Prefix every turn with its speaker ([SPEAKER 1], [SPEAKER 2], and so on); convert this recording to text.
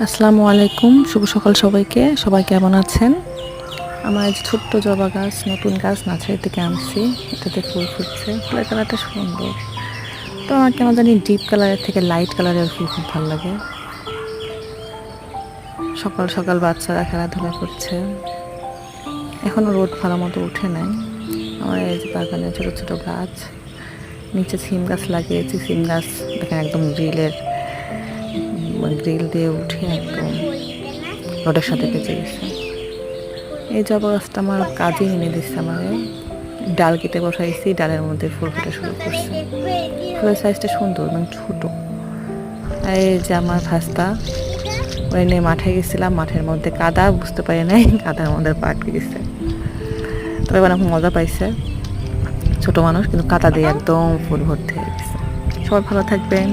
[SPEAKER 1] আসসালামু আলাইকুম, শুভ সকাল সবাইকে। সবাই কেমন আছেন? আমার এই যে ছোট্ট জবা গাছ, নতুন গাছ নার্সারি থেকে আনছি। এটাতে ফুল ফুটছে, ফুলের কালারটা সুন্দর। তো আমার কেন জানি ডিপ কালারের থেকে লাইট কালারের ফুল খুব ভালো লাগে। সকাল সকাল বাচ্চারা খেলাধুলা করছে, এখনও রোদ ভালো মতো উঠে নাই। আমার এই যে বাগানে ছোটো ছোটো গাছ, নিচে সিম গাছ লাগিয়েছি। সিম গাছ দেখেন একদম গ্রিল দিয়ে উঠে একদম রোডের সাথে পেঁচে গেছে। এই জবা গাছটা আমার কাজে এনে দিচ্ছে। আমার ডাল কেটে বসাইছি, ডালের মধ্যে ফুল ফুটে শুরু করছে। ফুলের সাইজটা সুন্দর, মানে ছোটো। আর এই যে আমার ভাস্তা, ওই নিয়ে মাঠে গেছিলাম, মাঠের মধ্যে কাদা, বুঝতে পারি নাই কাদার মধ্যে পা আটকে গেছে। তবে অনেক মজা পাইছে, ছোট মানুষ কিন্তু কাদা দিয়ে একদম ফুল ভর্তি হয়ে গেছে। সবাই ভালো থাকবেন।